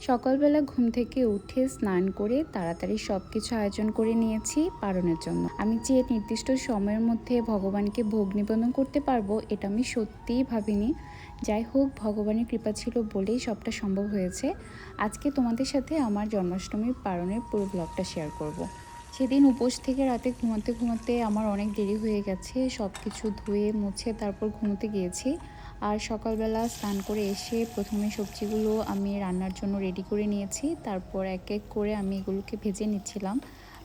সকালবেলা ঘুম থেকে উঠে স্নান করে তাড়াতাড়ি সব কিছু আয়োজন করে নিয়েছি পারণের জন্য। আমি যে নির্দিষ্ট সময়ের মধ্যে ভগবানকে ভোগ নিবেদন করতে পারবো এটা আমি সত্যিই ভাবিনি। যাই হোক, ভগবানের কৃপা ছিল বলেই সবটা সম্ভব হয়েছে। আজকে তোমাদের সাথে আমার জন্মাষ্টমীর পারণের পুরো ব্লগটা শেয়ার করব। সেদিন উপোস থেকে রাতে ঘুমাতে ঘুমাতে আমার অনেক দেরি হয়ে গেছে। সব কিছু ধুয়ে মুছে তারপর ঘুমোতে গিয়েছি। আর সকালবেলা স্নান করে এসে প্রথমে সবজিগুলো আমি রান্নার জন্য রেডি করে নিয়েছি। তারপর এক এক করে আমি এগুলোকে ভেজে নিচ্ছিলাম।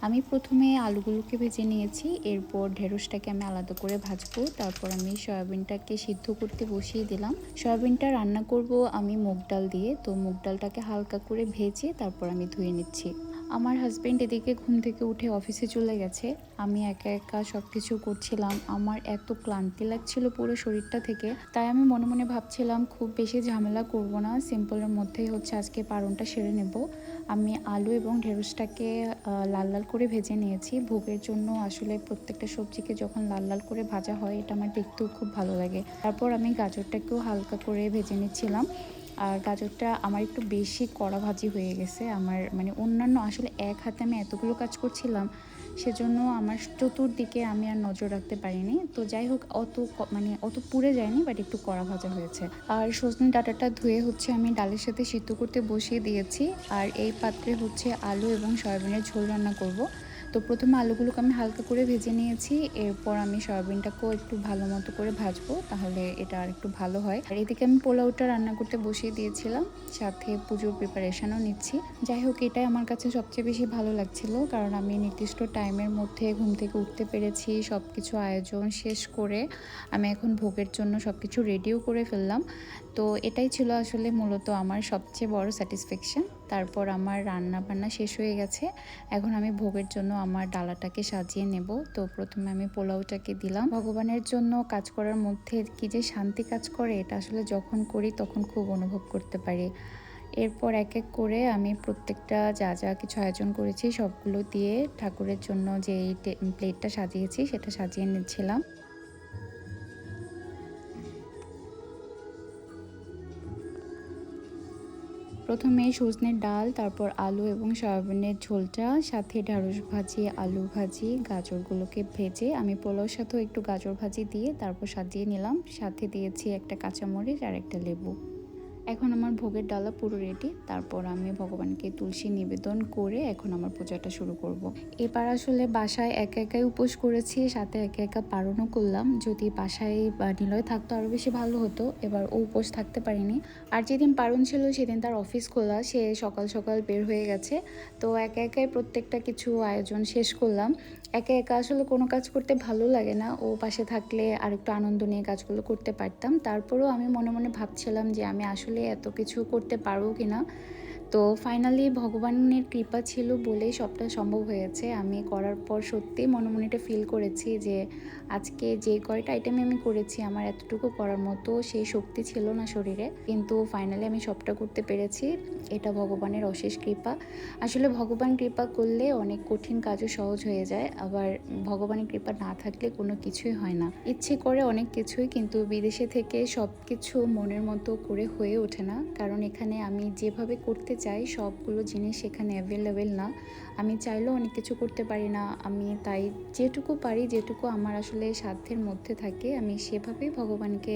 আমি প্রথমে আলুগুলোকে ভেজে নিয়েছি, এরপর ঢেঁড়সটাকে আমি আলাদা করে ভাজবো। তারপর আমি সয়াবিনটাকে সিদ্ধ করতে বসিয়ে দিলাম। সয়াবিনটা রান্না করব আমি মুগ ডাল দিয়ে, তো মুগ ডালটাকে হালকা করে ভেজে তারপর আমি ধুয়ে নিচ্ছি। আমার হাজব্যান্ড এদিকে ঘুম থেকে উঠে অফিসে চলে গেছে। আমি একা একা সব কিছু করছিলাম। আমার এত ক্লান্তি লাগছিল পুরো শরীরটা থেকে, তাই আমি মনে মনে ভাবছিলাম খুব বেশি ঝামেলা করব না, সিম্পলের মধ্যেই হচ্ছে আজকে পারণটা সেরে নেব। আমি আলু এবং ঢেঁড়সটাকে লাল লাল করে ভেজে নিয়েছি। ভোগের জন্য আসলে প্রত্যেকটা সবজিকে যখন লাল লাল করে ভাজা হয় এটা আমার দেখতেও খুব ভালো লাগে। তারপর আমি গাজরটাকেও হালকা করে ভেজে নিচ্ছিলাম। আর গাজরটা আমার একটু বেশি কড়া ভাজি হয়ে গেছে। আমার মানে অন্যান্য আসলে এক হাতে আমি এতগুলো কাজ করছিলাম, সেজন্য আমার চতুর্দিকে আমি আর নজর রাখতে পারিনি। তো যাই হোক, মানে অত পুড়ে যায়নি, বাট একটু কড়া ভাজা হয়েছে। আর সজনে ডাঁটাটা ধুয়ে হচ্ছে আমি ডালের সাথে সিদ্ধ করতে বসিয়ে দিয়েছি। আর এই পাত্রে হচ্ছে আলু এবং সয়াবিনের ঝোল রান্না করব। তো প্রথমে আলুগুলোকে আমি হালকা করে ভেজে নিয়েছি, এরপর আমি সয়াবিনটাকেও একটু ভালো মতো করে ভাজবো, তাহলে এটা আর একটু ভালো হয়। আর এদিকে আমি পোলাওটা রান্না করতে বসিয়ে দিয়েছিলাম, সাথে পুজোর প্রিপারেশনও নিচ্ছি। যাই হোক, এটাই আমার কাছে সবচেয়ে বেশি ভালো লাগছিল, কারণ আমি নির্দিষ্ট টাইমের মধ্যে ঘুম থেকে উঠতে পেরেছি। সব কিছু আয়োজন শেষ করে আমি এখন ভোগের জন্য সব কিছু রেডিও করে ফেললাম। তো এটাই ছিল আসলে মূলত আমার সবচেয়ে বড় স্যাটিসফ্যাকশন। তারপর আমার রান্না বান্না শেষ হয়ে গেছে। এখন আমি ভোগের জন্য আমার ডালাটাকে সাজিয়ে নেব। তো প্রথমে আমি পোলাওটাকে দিলাম। ভগবানের জন্য কাজ করার মধ্যে কি যে শান্তি কাজ করে, এটা আসলে যখন করি তখন খুব অনুভব করতে পারি। এরপর এক এক করে আমি প্রত্যেকটা যা যা কিছু আয়োজন করেছি সবগুলো দিয়ে ঠাকুরের জন্য যে এই প্লেটটা সাজিয়েছি সেটা সাজিয়ে নিচ্ছিলাম। প্রথমে সজনের ডাল, তারপর আলু এবং সয়াবিনের ঝোলটা, সাথে ঢেঁড়স ভাজি, আলু ভাজি, গাজরগুলোকে ভেজে আমি পোলাওর সাথেও একটু গাজর ভাজি দিয়ে তারপর সাজিয়ে নিলাম। সাথে দিয়েছি একটা কাঁচামরিচ আর একটা লেবু। এখন আমার ভোগের ডালা পুরো রেডি। তারপর আমি ভগবানকে তুলসী নিবেদন করে এখন আমার পূজাটা শুরু করব। এবার আসলে বাসায় একা একাই উপোস করেছি, সাথে একা একা পালনও করলাম। যদি বাসায় বা নিলয় থাকতো আরও বেশি ভালো হতো, এবার ও উপোস থাকতে পারিনি। আর যেদিন পালন ছিল সেদিন তার অফিস খোলা, সে সকাল সকাল বের হয়ে গেছে। তো একা একাই প্রত্যেকটা কিছু আয়োজন শেষ করলাম। একা একা আসলে কোনো কাজ করতে ভালো লাগে না, ও পাশে থাকলে আর একটু আনন্দ নিয়ে কাজগুলো করতে পারতাম। তারপরেও আমি মনে মনে ভাবছিলাম যে আমি আসলে এত কিছু করতে পারবো কিনা। তো ফাইনালি ভগবানের কৃপা ছিল বলেই সবটা সম্ভব হয়েছে। আমি করার পর সত্যি মনে মনে এটা ফিল করেছি যে আজকে যে কয়টা আইটেমে আমি করেছি আমার এতটুকু করার মতো সেই শক্তি ছিল না শরীরে, কিন্তু ফাইনালি আমি সবটা করতে পেরেছি। এটা ভগবানের অশেষ কৃপা। আসলে ভগবান কৃপা করলে অনেক কঠিন কাজও সহজ হয়ে যায়, আবার ভগবানের কৃপা না থাকলে কোনো কিছুই হয় না। ইচ্ছে করে অনেক কিছুই, কিন্তু বিদেশে থেকে সব কিছু মনের মতো করে হয়ে ওঠে না, কারণ এখানে আমি যেভাবে করতে চাই সবগুলো জিনিস এখানে অ্যাভেলেবেল না। আমি চাইলেও অনেক কিছু করতে পারি না। আমি তাই যেটুকু পারি, যেটুকু আমার আসলে সাধ্যের মধ্যে থাকে, আমি সেভাবেই ভগবানকে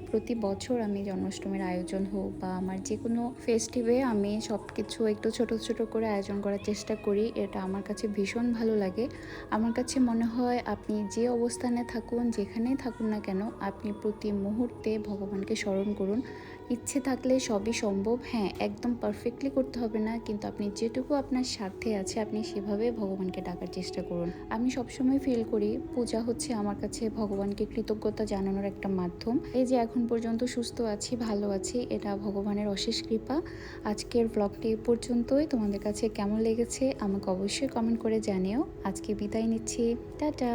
প্রতি বছর আমি জন্মাষ্টমীর আয়োজন হোক বা আমার যে কোনো ফেস্টিভে আমি সব কিছু একটু ছোট ছোট করে আয়োজন করার চেষ্টা করি। এটা আমার কাছে ভীষণ ভালো লাগে। আমার কাছে মনে হয় আপনি যে অবস্থানে থাকুন, যেখানেই থাকুন না কেন, আপনি প্রতি মুহূর্তে ভগবানকে স্মরণ করুন। ইচ্ছে থাকলে সবই সম্ভব। হ্যাঁ, একদম পারফেক্টলি করতে হবে না, কিন্তু আপনি যেটুকু আপনার সাধ্যে আছে আপনি সেভাবে ভগবানকে ডাকার চেষ্টা করুন। আমি সবসময় ফিল করি পূজা হচ্ছে আমার কাছে ভগবানকে কৃতজ্ঞতা জানানোর একটা মাধ্যম। এই যে এখন পর্যন্ত সুস্থ আছি, ভালো আছি, এটা ভগবানের অশেষ কৃপা। আজকের ব্লগটি এ পর্যন্তই। তোমাদের কাছে কেমন লেগেছে আমাকে অবশ্যই কমেন্ট করে জানিও। আজকে বিদায় নিচ্ছি, টাটা।